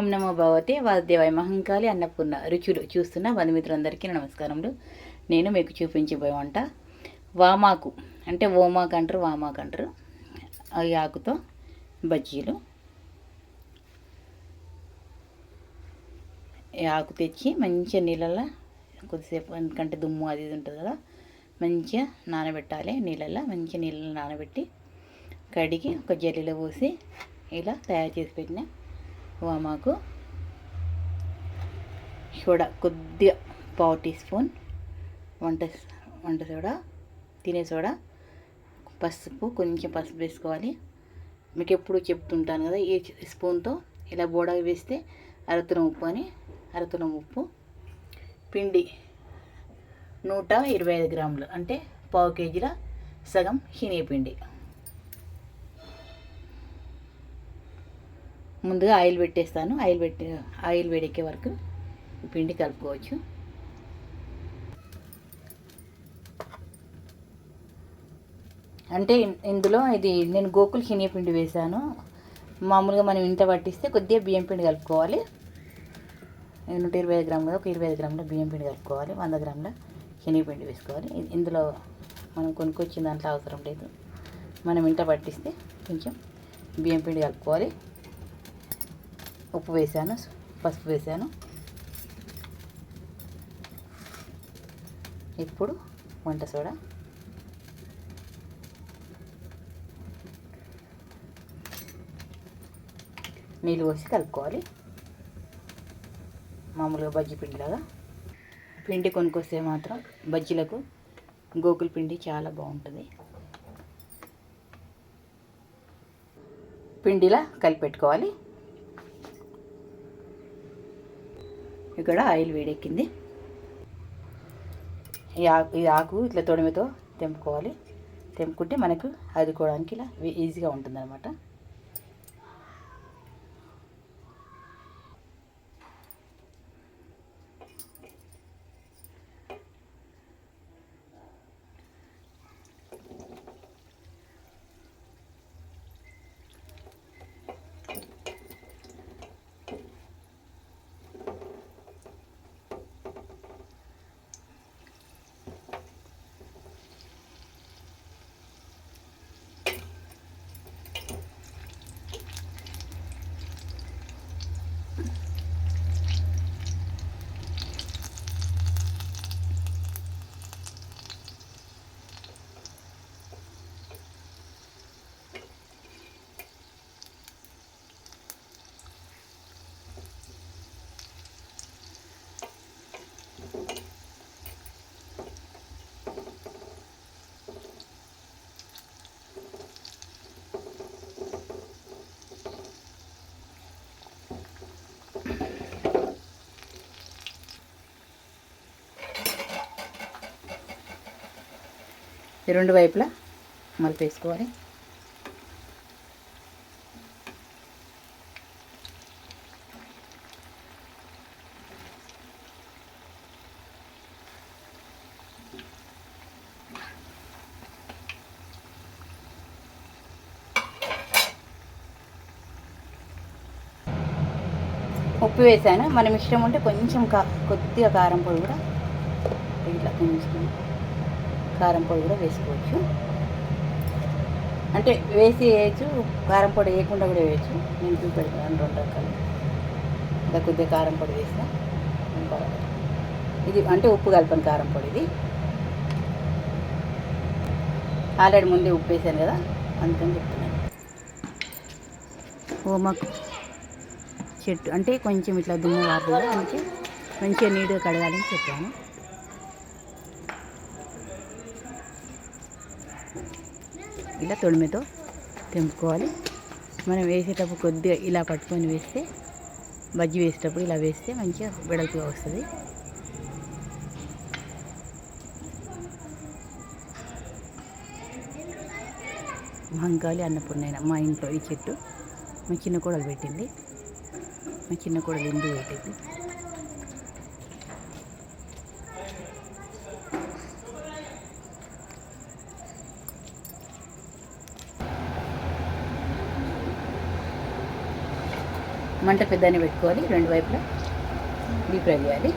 ఓం నమో భగవతే వాసుదేవాయ మహంకాళి అన్నపూర్ణ రుచులు చూస్తున్న బంధుమిత్రులందరికీ నమస్కారములు. నేను మీకు చూపించబోయే వంట వామాకు అంటే ఓమాకు అంటారు, వామాకు అంటారు. ఈ ఆకుతో బజ్జీలు. ఈ ఆకు తెచ్చి మంచిగా నీళ్ళల్లో కొద్దిసేపు, ఎందుకంటే దుమ్ము అది ఇది ఉంటుంది కదా, మంచిగా నానబెట్టాలి. మంచిగా నీళ్ళలో నానబెట్టి కడిగి ఒక జల్లీలో పోసి ఇలా తయారు చేసి పెట్టిన వామాకు. సోడా కొద్దిగా పావు టీ స్పూన్ వంట సోడా, తినే సోడా, పసుపు, కొంచెం పసుపు వేసుకోవాలి. మీకు ఎప్పుడు చెప్తుంటాను కదా, ఈ స్పూన్తో ఇలా బోడా వేస్తే అరతులం ఉప్పు, పిండి 125 గ్రాములు అంటే పావు కేజీల సగం శనగపిండి. ముందుగా ఆయిల్ పెట్టేస్తాను. ఆయిల్ వేడెక్కే వరకు పిండి కలుపుకోవచ్చు. అంటే ఇందులో ఇది నేను గోకుల్ శనగపిండి వేసాను. మామూలుగా మనం ఇంత పట్టిస్తే కొద్దిగా బియ్యం పిండి కలుపుకోవాలి. 125 గ్రాములు, ఒక 25 గ్రాముల బియ్యం పిండి కలుపుకోవాలి. 100 గ్రాముల శనగపిండి వేసుకోవాలి. ఇందులో మనం కొనుక్కొచ్చిన దాంట్లో అవసరం లేదు. మనం ఇంత పట్టిస్తే కొంచెం బియ్యం పిండి కలుపుకోవాలి. ఉప్పు వేసాను, పసుపు వేసాను. ఇప్పుడు వంట సోడా, నీళ్ళు పోసి కలుపుకోవాలి. మామూలుగా బజ్జీ పిండిలాగా. పిండి కొనుక్కొస్తే మాత్రం బజ్జీలకు గోకుల్ పిండి చాలా బాగుంటుంది. పిండిలా కలిపెట్టుకోవాలి. ఇక్కడ ఆయిల్ వేడెక్కింది. ఈ ఆకు ఇట్లా తొడిమితో తెంపుకోవాలి. తెంపుకుంటే మనకు అదుకోవడానికి ఇలా ఈజీగా ఉంటుంది అన్నమాట. రెండు వైపులా మలిపేసుకోవాలి. ఉప్పు వేసాను. మనం ఇష్టం ఉంటే కొంచెం కొద్దిగా కారం పొడి కూడా, ఇట్లా కొంచెం కారం పొడి కూడా వేసుకోవచ్చు. అంటే వేసి వేయచ్చు, కారం పొడి వేయకుండా కూడా వేయచ్చు. నేను చూపెడతాను 2 రకాలు. ఇలా కొద్దిగా కారం పొడి వేసిన, ఇది అంటే ఉప్పు కలపని కారం పొడి. ఇది ఆల్రెడీ ముందే ఉప్పు వేసాను కదా, అందుకని చెప్తున్నాను. ఓమాకు చెట్టు అంటే కొంచెం ఇట్లా దుమ్ము వాడుతుంది, అందుకే మంచిగా నీట్గా కడగాలని చెప్పాను. ఇలా తొడిమితో తెంపుకోవాలి. మనం వేసేటప్పుడు కొద్దిగా ఇలా పట్టుకొని వేస్తే, బజ్జీ వేసేటప్పుడు ఇలా వేస్తే మంచిగా వెడల్పుగా వస్తుంది. మహంకాళి అన్నపూర్ణ మా ఇంట్లో ఈ చెట్టు మా చిన్న కోడలు పెట్టింది. మా చిన్న కోడలు ఇందు పెట్టింది. మంట పెద్దనే పెట్టుకోవాలి, రెండు వైపులా డీప్ ఫ్రై చేయాలి.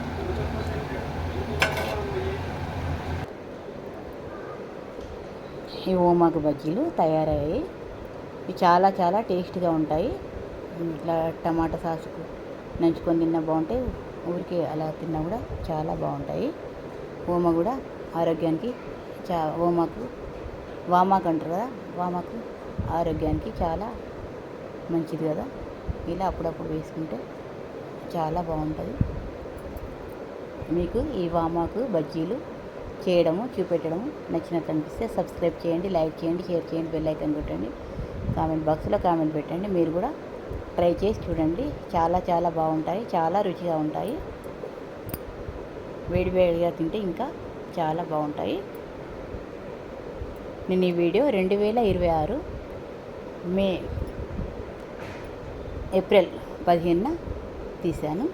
ఈ ఓమాకు బజ్జీలు తయారయ్యాయి. ఇవి చాలా చాలా టేస్ట్గా ఉంటాయి. ఇట్లా టమాటా సాసుకు నంచుకొని తిన్నా బాగుంటాయి, ఊరికే అలా తిన్నా కూడా చాలా బాగుంటాయి. ఓమ కూడా ఆరోగ్యానికి వామాకు అంటారు కదా, వామాకు ఆరోగ్యానికి చాలా మంచిది కదా. ఇలా అప్పుడప్పుడు వేసుకుంటే చాలా బాగుంటుంది. మీకు ఈ వామాకు బజ్జీలు చేయడము చూపెట్టడము నచ్చినట్టు అనిపిస్తే సబ్స్క్రైబ్ చేయండి, లైక్ చేయండి, షేర్ చేయండి, బెల్ ఐకాన్ కొట్టండి, కామెంట్ బాక్స్లో కామెంట్ పెట్టండి. మీరు కూడా ట్రై చేసి చూడండి, చాలా చాలా బాగుంటాయి, చాలా రుచిగా ఉంటాయి. వేడివేడిగా తింటే ఇంకా చాలా బాగుంటాయి. నేను ఈ వీడియో 2026 ఏప్రిల్ 15న తీశాను.